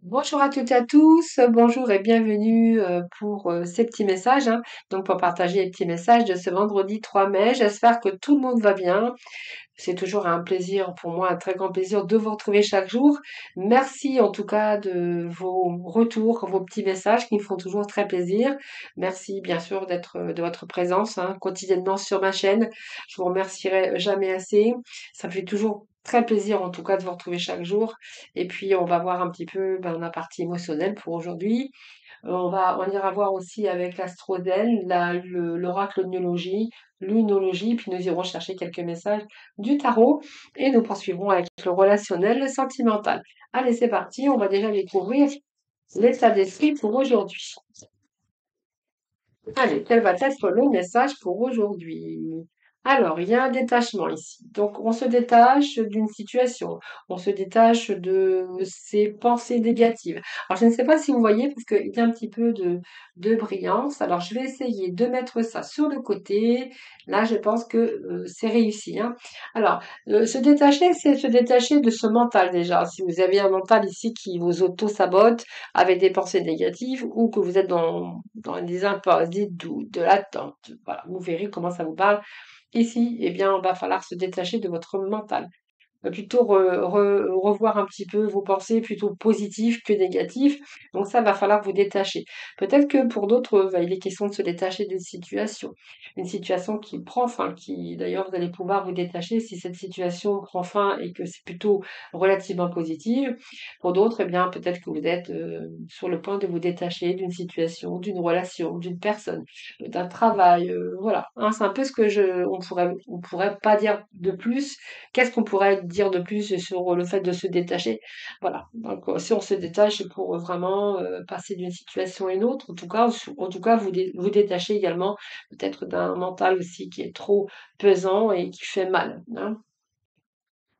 Bonjour à toutes et à tous, bonjour et bienvenue pour ces petits messages, hein. Donc pour partager les petits messages de ce vendredi 3 mai. J'espère que tout le monde va bien. C'est toujours un plaisir pour moi, un très grand plaisir de vous retrouver chaque jour. Merci en tout cas de vos retours, vos petits messages qui me font toujours très plaisir. Merci bien sûr de votre présence, hein, quotidiennement sur ma chaîne. Je vous remercierai jamais assez. Ça me fait toujours très plaisir en tout cas de vous retrouver chaque jour. Et puis on va voir un petit peu la partie émotionnelle pour aujourd'hui. On ira voir aussi avec l'astrodèle, l'oracle lunologie, puis nous irons chercher quelques messages du tarot et nous poursuivrons avec le relationnel, le sentimental. Allez, c'est parti, on va déjà découvrir l'état d'esprit pour aujourd'hui. Allez, quel va être le message pour aujourd'hui? Alors, il y a un détachement ici. Donc, on se détache d'une situation, on se détache de ses pensées négatives. Alors, je ne sais pas si vous voyez, parce qu'il y a un petit peu de brillance. Alors, je vais essayer de mettre ça sur le côté. Là, je pense que c'est réussi, hein. Alors, se détacher, c'est se détacher de ce mental déjà. Si vous avez un mental ici qui vous auto-sabote, avec des pensées négatives ou que vous êtes dans des impasses, des doutes, de l'attente. Voilà, vous verrez comment ça vous parle. Ici, eh bien, il va falloir se détacher de votre mental. Plutôt revoir un petit peu vos pensées plutôt positives que négatives. Donc ça, va falloir vous détacher. Peut-être que pour d'autres, il est question de se détacher d'une situation. Une situation qui prend fin, qui d'ailleurs vous allez pouvoir vous détacher si cette situation prend fin et que c'est plutôt relativement positive. Pour d'autres, eh bien, peut-être que vous êtes sur le point de vous détacher d'une situation, d'une relation, d'une personne, d'un travail. Voilà, hein, c'est un peu ce que on pourrait pas dire de plus. Qu'est-ce qu'on pourrait dire de plus sur le fait de se détacher? Voilà. Donc, si on se détache, c'est pour vraiment passer d'une situation à une autre. En tout cas, vous détachez également peut-être d'un mental aussi qui est trop pesant et qui fait mal, hein.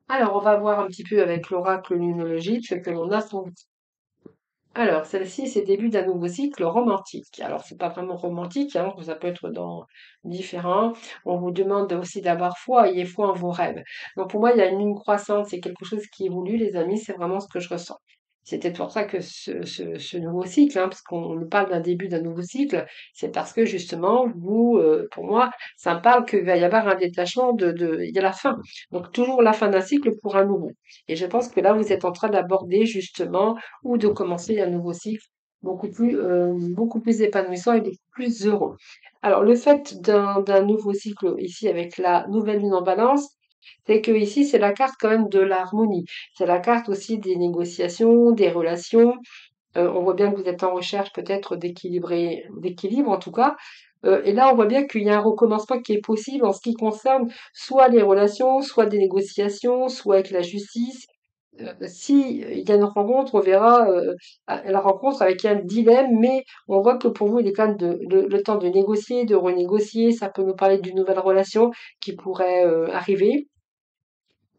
Alors, on va voir un petit peu avec l'oracle lunologique ce que l'on a pour vous. Alors, celle-ci, c'est le début d'un nouveau cycle romantique. Alors, c'est pas vraiment romantique, hein, ça peut être dans différents. On vous demande aussi d'avoir foi, ayez foi en vos rêves. Donc, pour moi, il y a une ligne croissante, c'est quelque chose qui évolue, les amis, c'est vraiment ce que je ressens. C'était pour ça que ce nouveau cycle, hein, parce qu'on nous parle d'un début d'un nouveau cycle, c'est parce que justement, vous, pour moi, ça me parle qu'il va y avoir un détachement il y a la fin. Donc, toujours la fin d'un cycle pour un nouveau. Et je pense que là, vous êtes en train d'aborder justement ou de commencer un nouveau cycle beaucoup plus épanouissant et beaucoup plus heureux. Alors, le fait d'un nouveau cycle ici avec la nouvelle lune en balance, c'est que ici, c'est la carte quand même de l'harmonie. C'est la carte aussi des négociations, des relations. On voit bien que vous êtes en recherche peut-être d'équilibre en tout cas. Et là, on voit bien qu'il y a un recommencement qui est possible en ce qui concerne soit les relations, soit des négociations, soit avec la justice. Si il y a une rencontre, on verra la rencontre avec un dilemme, mais on voit que pour vous, il est quand même le temps de négocier, de renégocier. Ça peut nous parler d'une nouvelle relation qui pourrait arriver.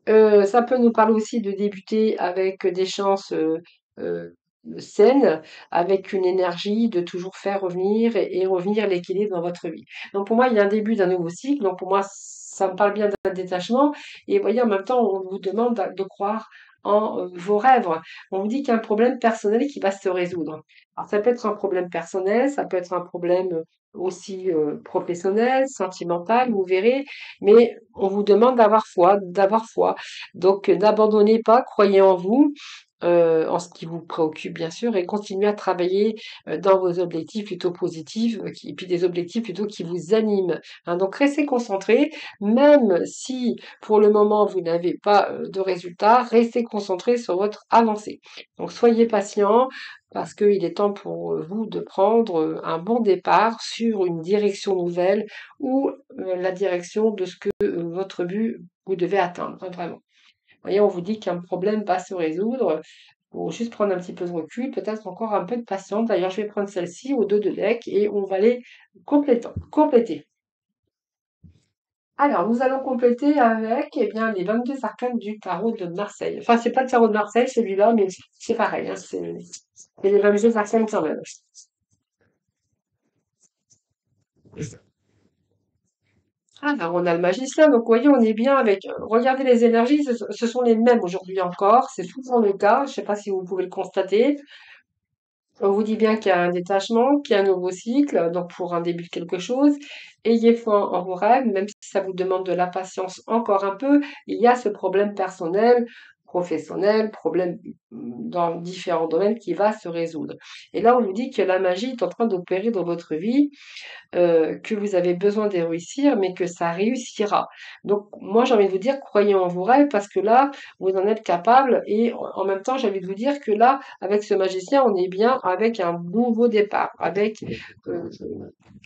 Ça peut nous parler aussi de débuter avec des chances euh, saines, avec une énergie de toujours faire revenir et revenir l'équilibre dans votre vie. Donc pour moi, il y a un début d'un nouveau cycle. Donc pour moi, ça me parle bien d'un détachement. Et vous voyez, en même temps, on vous demande de croire en vos rêves. On vous dit qu'il y a un problème personnel qui va se résoudre. Alors ça peut être un problème personnel, ça peut être un problème aussi professionnel, sentimental, vous verrez, mais on vous demande d'avoir foi, d'avoir foi. Donc, n'abandonnez pas, croyez en vous, en ce qui vous préoccupe bien sûr, et continuez à travailler dans vos objectifs plutôt positifs, et puis des objectifs plutôt qui vous animent, hein. Donc, restez concentrés, même si pour le moment vous n'avez pas de résultats, restez concentrés sur votre avancée. Donc, soyez patient, parce qu'il est temps pour vous de prendre un bon départ sur une direction nouvelle ou la direction de ce que votre but vous devez atteindre, hein, vraiment. Vous voyez, on vous dit qu'un problème va se résoudre. Il faut juste prendre un petit peu de recul, peut-être encore un peu de patience. D'ailleurs, je vais prendre celle-ci au dos de deck et on va les compléter. Alors, nous allons compléter avec eh bien, les 22 arcanes du tarot de Marseille. Enfin, c'est pas le tarot de Marseille, celui-là, mais c'est pareil, hein, c'est les 22 arcanes quand même. Alors, on a le magicien, donc vous voyez, on est bien avec. Regardez les énergies, ce sont les mêmes aujourd'hui encore, c'est souvent le cas, je ne sais pas si vous pouvez le constater. On vous dit bien qu'il y a un détachement, qu'il y a un nouveau cycle, donc pour un début de quelque chose. Ayez foi en vos rêves, même si ça vous demande de la patience encore un peu, il y a ce problème personnel, professionnel, problème dans différents domaines qui va se résoudre. Et là, on vous dit que la magie est en train d'opérer dans votre vie, que vous avez besoin de réussir, mais que ça réussira. Donc, moi, j'ai envie de vous dire, croyez en vos rêves, parce que là, vous en êtes capable, et en même temps, j'ai envie de vous dire que là, avec ce magicien, on est bien avec un nouveau départ, avec,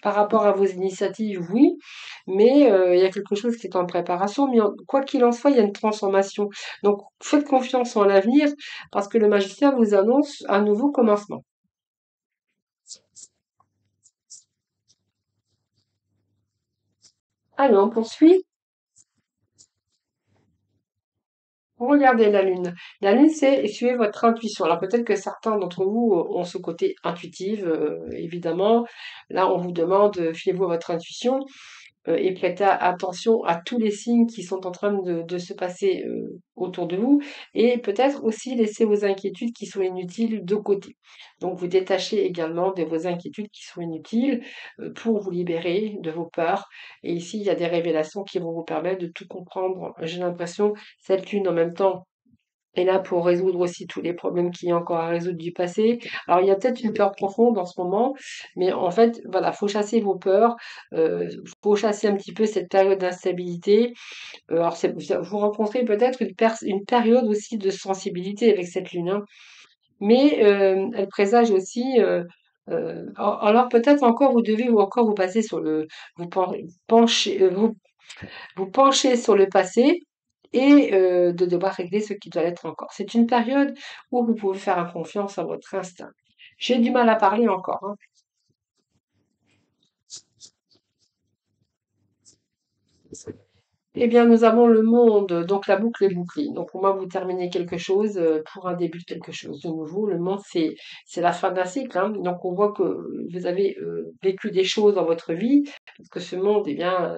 par rapport à vos initiatives, oui, mais il y a quelque chose qui est en préparation, mais quoi qu'il en soit, il y a une transformation. Donc, faites confiance en l'avenir, parce que le magicien vous annonce un nouveau commencement. Allez, on poursuit. Regardez la lune. La lune, c'est suivez votre intuition. Alors peut-être que certains d'entre vous ont ce côté intuitif, évidemment. Là, on vous demande, fiez-vous à votre intuition et prêtez attention à tous les signes qui sont en train de se passer autour de vous. Et peut-être aussi laissez vos inquiétudes qui sont inutiles de côté. Donc vous détachez également de vos inquiétudes qui sont inutiles pour vous libérer de vos peurs. Et ici, il y a des révélations qui vont vous permettre de tout comprendre. J'ai l'impression, cette lune en même temps est là pour résoudre aussi tous les problèmes qu'il y a encore à résoudre du passé. Alors, il y a peut-être une peur profonde en ce moment, mais en fait, voilà, faut chasser vos peurs, faut chasser un petit peu cette période d'instabilité. Alors, vous rencontrez peut-être une période aussi de sensibilité avec cette lune, hein, mais elle présage aussi. Alors peut-être encore vous devez ou encore vous passer sur le vous pencher vous penchez sur le passé et de devoir régler ce qui doit l'être encore. C'est une période où vous pouvez faire confiance à votre instinct. J'ai du mal à parler encore, hein. Eh bien, nous avons le monde, donc la boucle est bouclée. Donc, pour moi, vous terminez quelque chose pour un début de quelque chose de nouveau. Le monde, c'est la fin d'un cycle, hein. Donc, on voit que vous avez vécu des choses dans votre vie, parce que ce monde, eh bien,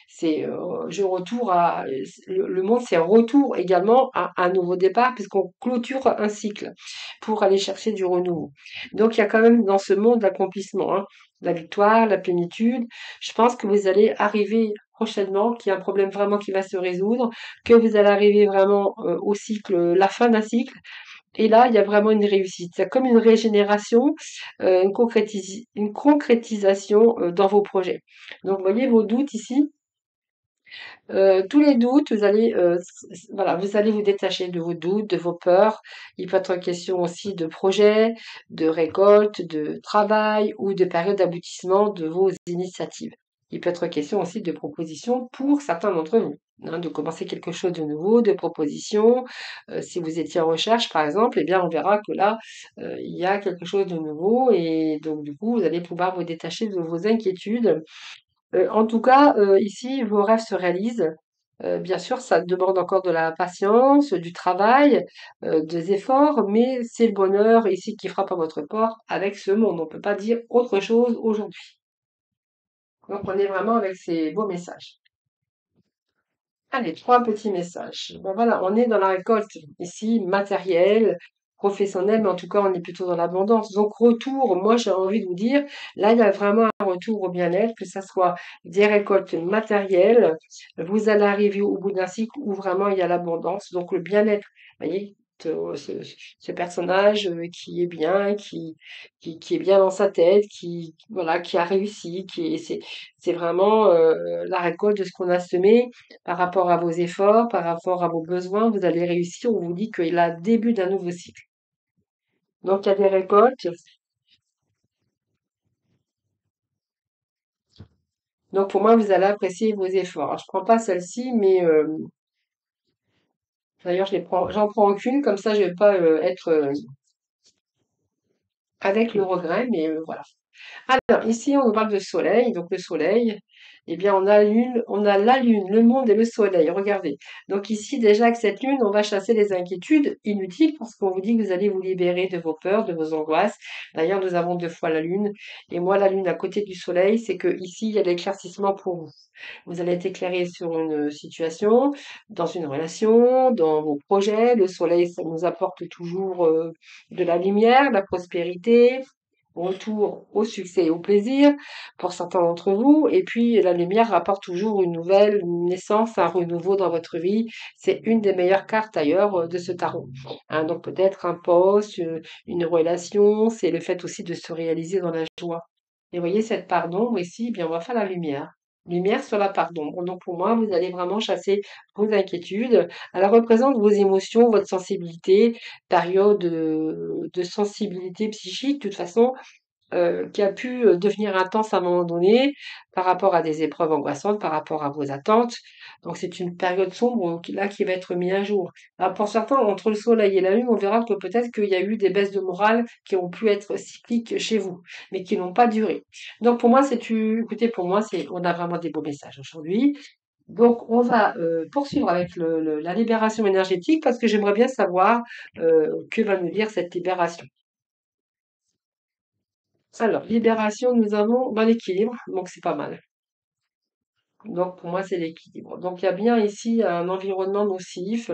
c'est je retour à le monde, c'est un retour également à un nouveau départ, puisqu'on clôture un cycle pour aller chercher du renouveau. Donc, il y a quand même dans ce monde l'accomplissement, hein, la victoire, la plénitude. Je pense que vous allez arriver prochainement, qu'il y a un problème vraiment qui va se résoudre, que vous allez arriver vraiment au cycle, la fin d'un cycle. Et là, il y a vraiment une réussite. C'est comme une régénération, une concrétisation dans vos projets. Donc, vous voyez vos doutes ici. Tous les doutes, vous allez, voilà, vous allez vous détacher de vos doutes, de vos peurs. Il peut être question aussi de projets, de récoltes, de travail ou de période d'aboutissement de vos initiatives. Il peut être question aussi de propositions pour certains d'entre vous, hein, de commencer quelque chose de nouveau, de propositions. Si vous étiez en recherche, par exemple, eh bien, on verra que là, il y a quelque chose de nouveau et donc, du coup, vous allez pouvoir vous détacher de vos inquiétudes. En tout cas, ici, vos rêves se réalisent. Bien sûr, ça demande encore de la patience, du travail, des efforts, mais c'est le bonheur ici qui frappe à votre porte avec ce monde. On ne peut pas dire autre chose aujourd'hui. Donc, on est vraiment avec ces beaux messages. Allez, 3 petits messages. Ben voilà, on est dans la récolte ici, matérielle, professionnelle, mais en tout cas, on est plutôt dans l'abondance. Donc, retour, moi, j'ai envie de vous dire, là, il y a vraiment un retour au bien-être, que ça soit des récoltes matérielles. Vous allez arriver au bout d'un cycle où vraiment il y a l'abondance. Donc, le bien-être, vous voyez, ce personnage qui est bien, qui est bien dans sa tête, voilà, qui a réussi, c'est vraiment la récolte de ce qu'on a semé par rapport à vos efforts, par rapport à vos besoins, vous allez réussir. On vous dit qu'il y a le début d'un nouveau cycle. Donc, il y a des récoltes. Donc, pour moi, vous allez apprécier vos efforts. Alors, je prends pas celle-ci, mais d'ailleurs, j'en prends aucune. Comme ça, je vais pas être avec le regret, mais voilà. Alors, ici, on nous parle de soleil. Donc, le soleil, eh bien, on a la lune, le monde et le soleil. Regardez. Donc, ici, déjà, avec cette lune, on va chasser les inquiétudes inutiles parce qu'on vous dit que vous allez vous libérer de vos peurs, de vos angoisses. D'ailleurs, nous avons deux fois la lune. Et moi, la lune à côté du soleil, c'est que ici, il y a l'éclaircissement pour vous. Vous allez être éclairé sur une situation, dans une relation, dans vos projets. Le soleil, ça nous apporte toujours de la lumière, de la prospérité, retour au succès et au plaisir pour certains d'entre vous. Et puis, la lumière rapporte toujours une nouvelle naissance, un renouveau dans votre vie. C'est une des meilleures cartes d'ailleurs de ce tarot. Hein, donc peut-être un poste, une relation, c'est le fait aussi de se réaliser dans la joie. Et vous voyez cette part d'ombre ici, eh bien on va faire la lumière. Lumière sur la part d'ombre. Donc pour moi, vous allez vraiment chasser vos inquiétudes. Elle représente vos émotions, votre sensibilité, période de sensibilité psychique. De toute façon, qui a pu devenir intense à un moment donné par rapport à des épreuves angoissantes, par rapport à vos attentes. Donc c'est une période sombre là qui va être mise à jour. Alors pour certains, entre le soleil et la lune, on verra que peut-être qu'il y a eu des baisses de morale qui ont pu être cycliques chez vous, mais qui n'ont pas duré. Donc pour moi, écoutez, pour moi, on a vraiment des beaux messages aujourd'hui. Donc on va poursuivre avec la libération énergétique parce que j'aimerais bien savoir que va nous dire cette libération. Alors, libération, nous avons dans l'équilibre, donc c'est pas mal. Donc pour moi, c'est l'équilibre. Donc il y a bien ici un environnement nocif,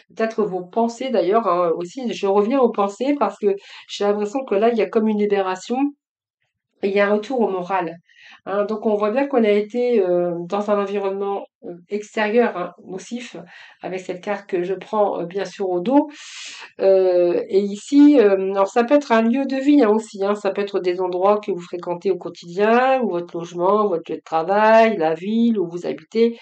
peut-être vos pensées d'ailleurs hein, aussi. Je reviens aux pensées parce que j'ai l'impression que là, il y a comme une libération et il y a un retour au moral. Hein. Donc on voit bien qu'on a été dans un environnement extérieur, hein, nocif, avec cette carte que je prends bien sûr au dos. Et ici, alors ça peut être un lieu de vie hein, aussi, hein, ça peut être des endroits que vous fréquentez au quotidien, ou votre logement, votre lieu de travail, la ville où vous habitez.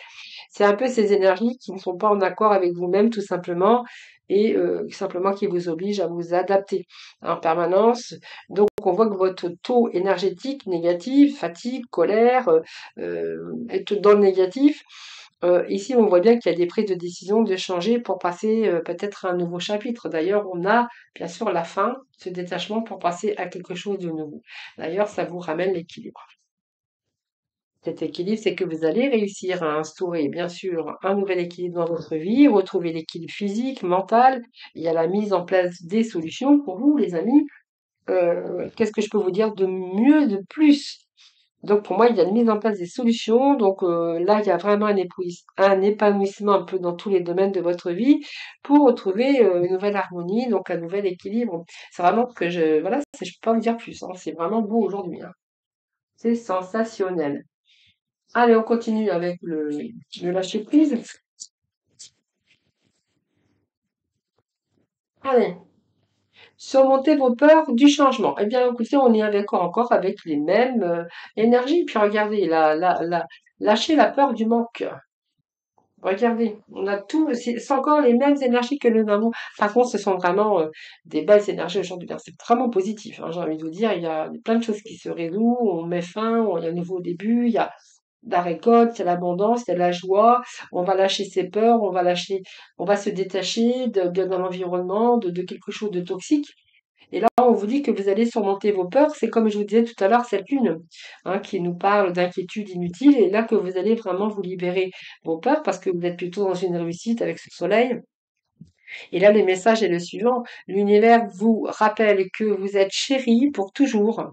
C'est un peu ces énergies qui ne sont pas en accord avec vous-même tout simplement et simplement qui vous obligent à vous adapter en permanence. Donc on voit que votre taux énergétique négatif, fatigue, colère, est dans le négatif. Ici, on voit bien qu'il y a des prises de décision de changer pour passer peut-être à un nouveau chapitre. D'ailleurs, on a bien sûr la fin, ce détachement pour passer à quelque chose de nouveau. D'ailleurs, ça vous ramène l'équilibre. Cet équilibre, c'est que vous allez réussir à instaurer, bien sûr, un nouvel équilibre dans votre vie, retrouver l'équilibre physique, mental. Il y a la mise en place des solutions pour vous, les amis. Qu'est-ce que je peux vous dire de mieux, de plus? Donc pour moi, il y a une mise en place des solutions. Donc là, il y a vraiment un épanouissement un peu dans tous les domaines de votre vie pour retrouver une nouvelle harmonie, donc un nouvel équilibre. C'est vraiment que voilà, je peux pas vous dire plus. Hein. C'est vraiment beau aujourd'hui. Hein. C'est sensationnel. Allez, on continue avec le lâcher prise. Allez, surmonter vos peurs du changement. Eh bien, écoutez, on est encore avec les mêmes énergies. Puis regardez, lâcher la peur du manque. Regardez, on a tout, c'est encore les mêmes énergies que nous avons. Par contre, ce sont vraiment des belles énergies aujourd'hui. Hein. C'est vraiment positif. Hein, j'ai envie de vous dire, il y a plein de choses qui se résolvent. On met fin, il y a un nouveau début, il y a de la récolte, il y a l'abondance, il y a de la joie. On va lâcher ses peurs, on va se détacher d'un environnement, de quelque chose de toxique. Et là, on vous dit que vous allez surmonter vos peurs. C'est comme je vous disais tout à l'heure, cette lune hein, qui nous parle d'inquiétude inutile. Et là que vous allez vraiment vous libérer vos peurs parce que vous êtes plutôt dans une réussite avec ce soleil. Et là, le message est le suivant. L'univers vous rappelle que vous êtes chéri pour toujours.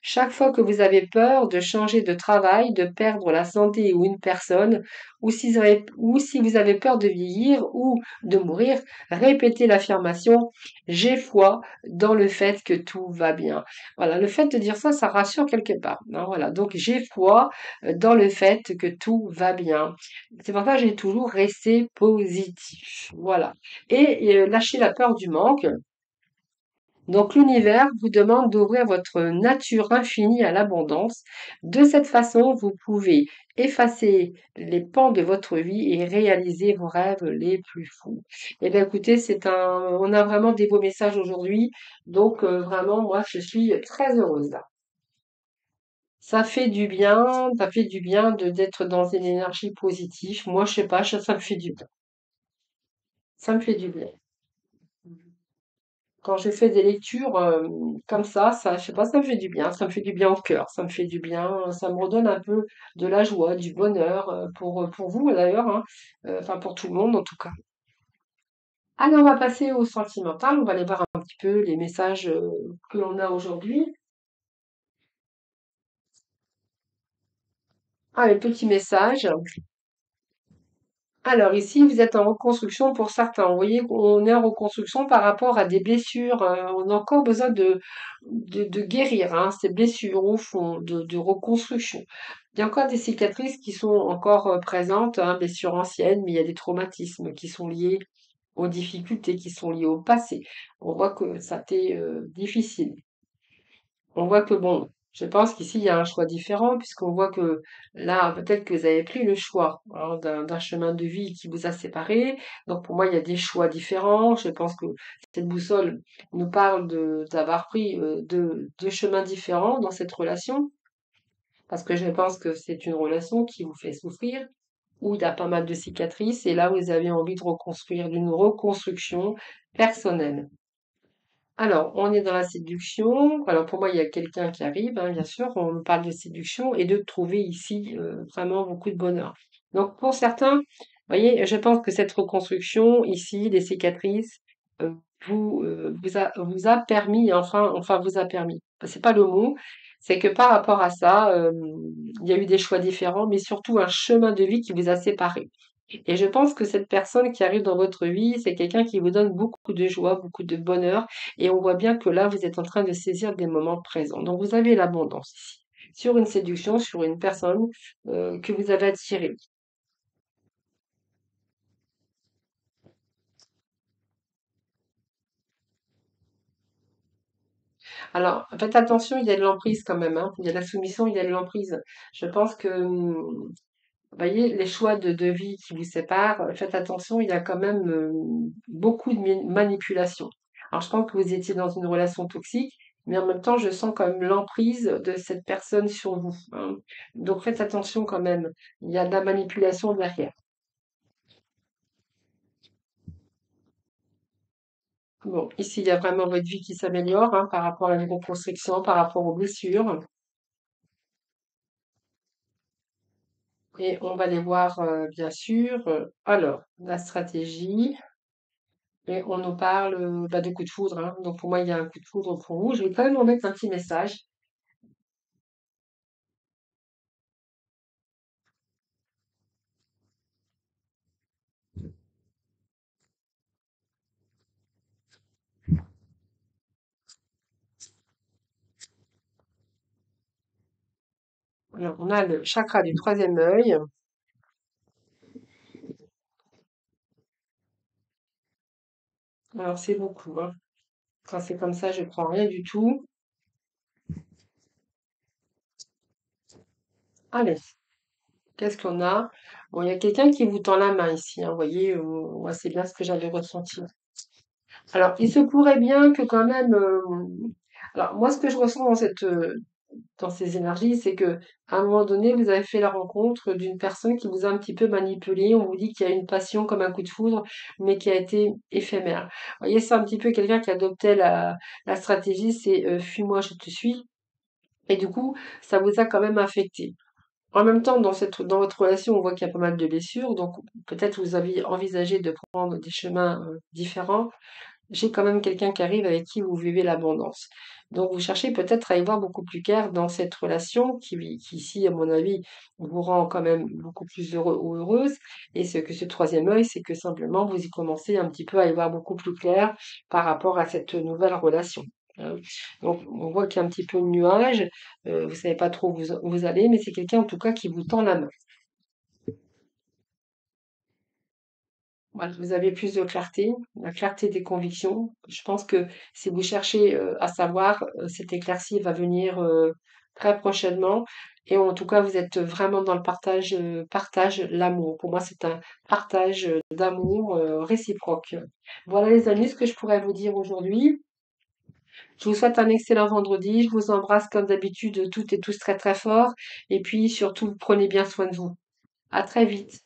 Chaque fois que vous avez peur de changer de travail, de perdre la santé ou une personne, ou si vous avez peur de vieillir ou de mourir, répétez l'affirmation j'ai foi dans le fait que tout va bien. Voilà, le fait de dire ça, ça rassure quelque part. Hein, voilà, donc j'ai foi dans le fait que tout va bien. C'est pour ça que j'ai toujours resté positif. Voilà et lâcher la peur du manque. Donc l'univers vous demande d'ouvrir votre nature infinie à l'abondance. De cette façon, vous pouvez effacer les pans de votre vie et réaliser vos rêves les plus fous. Eh bien écoutez, on a vraiment des beaux messages aujourd'hui. Donc vraiment, moi, je suis très heureuse là. Ça fait du bien d'être dans une énergie positive. Moi, je sais pas, ça me fait du bien. Ça me fait du bien. quand je fais des lectures comme ça, je sais pas, ça me fait du bien, ça me fait du bien au cœur, ça me fait du bien, ça me redonne un peu de la joie, du bonheur pour vous d'ailleurs, hein, enfin pour tout le monde en tout cas. Allez, on va passer au sentimental, on va aller voir un petit peu les messages que l'on a aujourd'hui. Ah, les petits messages. Alors ici, vous êtes en reconstruction pour certains. Vous voyez qu'on est en reconstruction par rapport à des blessures. On a encore besoin de guérir hein, ces blessures au fond, de reconstruction. Il y a encore des cicatrices qui sont encore présentes, hein, blessures anciennes, mais il y a des traumatismes qui sont liés aux difficultés, qui sont liés au passé. On voit que ça a été difficile. On voit que bon, je pense qu'ici il y a un choix différent, puisqu'on voit que là, peut-être que vous avez pris le choix hein, d'un chemin de vie qui vous a séparés. Donc pour moi, il y a des choix différents. Je pense que cette boussole nous parle d'avoir pris deux chemins différents dans cette relation, parce que je pense que c'est une relation qui vous fait souffrir, où il y a pas mal de cicatrices, et là, vous avez envie de reconstruire, d'une reconstruction personnelle. Alors, on est dans la séduction. Alors, pour moi, il y a quelqu'un qui arrive, hein, bien sûr. On nous parle de séduction et de trouver ici vraiment beaucoup de bonheur. Donc, pour certains, vous voyez, je pense que cette reconstruction ici, les cicatrices, euh, vous a permis, enfin vous a permis. C'est pas le mot, c'est que par rapport à ça, il y a eu des choix différents, mais surtout un chemin de vie qui vous a séparés. Et je pense que cette personne qui arrive dans votre vie, c'est quelqu'un qui vous donne beaucoup de joie, beaucoup de bonheur. Et on voit bien que là, vous êtes en train de saisir des moments présents. Donc, vous avez l'abondance ici. Sur une séduction, sur une personne que vous avez attirée. Alors, faites attention, il y a de l'emprise quand même, hein. Il y a de la soumission, il y a de l'emprise. Je pense que, vous voyez, les choix de vie qui vous séparent, faites attention, il y a quand même beaucoup de manipulation. Alors, je pense que vous étiez dans une relation toxique, mais en même temps, je sens quand même l'emprise de cette personne sur vous, hein. Donc, faites attention quand même. Il y a de la manipulation derrière. Bon, ici, il y a vraiment votre vie qui s'améliore, hein, par rapport à une reconstruction, par rapport aux blessures. Et on va les voir, bien sûr. Alors, la stratégie. Et on nous parle bah, de coup de foudre, hein. Donc pour moi, il y a un coup de foudre pour vous. Je vais quand même en mettre un petit message. Alors, on a le chakra du troisième œil. Alors, c'est beaucoup, hein. Quand c'est comme ça, je prends rien du tout. Allez, qu'est-ce qu'on a? Bon, il y a quelqu'un qui vous tend la main ici, hein. Vous voyez, moi, c'est bien ce que j'avais ressenti. Alors, il se pourrait bien que quand même. Alors, moi, ce que je ressens dans ces énergies, c'est que à un moment donné, vous avez fait la rencontre d'une personne qui vous a un petit peu manipulé. On vous dit qu'il y a une passion comme un coup de foudre, mais qui a été éphémère. Vous voyez, c'est un petit peu quelqu'un qui adoptait la stratégie, c'est fuis-moi, je te suis. Et du coup, ça vous a quand même affecté. En même temps, dans votre relation, on voit qu'il y a pas mal de blessures, donc peut-être vous aviez envisagé de prendre des chemins différents. J'ai quand même quelqu'un qui arrive avec qui vous vivez l'abondance. Donc vous cherchez peut-être à y voir beaucoup plus clair dans cette relation qui ici, à mon avis, vous rend quand même beaucoup plus heureux ou heureuse. Et ce que ce troisième œil, c'est que simplement vous y commencez un petit peu à y voir beaucoup plus clair par rapport à cette nouvelle relation, hein. Donc on voit qu'il y a un petit peu de nuage, vous savez pas trop où vous allez, mais c'est quelqu'un en tout cas qui vous tend la main. Voilà, vous avez plus de clarté, la clarté des convictions. Je pense que si vous cherchez à savoir, cette éclaircie va venir très prochainement. Et en tout cas, vous êtes vraiment dans le partage l'amour. Pour moi, c'est un partage d'amour réciproque. Voilà les amis, ce que je pourrais vous dire aujourd'hui. Je vous souhaite un excellent vendredi. Je vous embrasse comme d'habitude toutes et tous très très fort. Et puis surtout, prenez bien soin de vous. À très vite.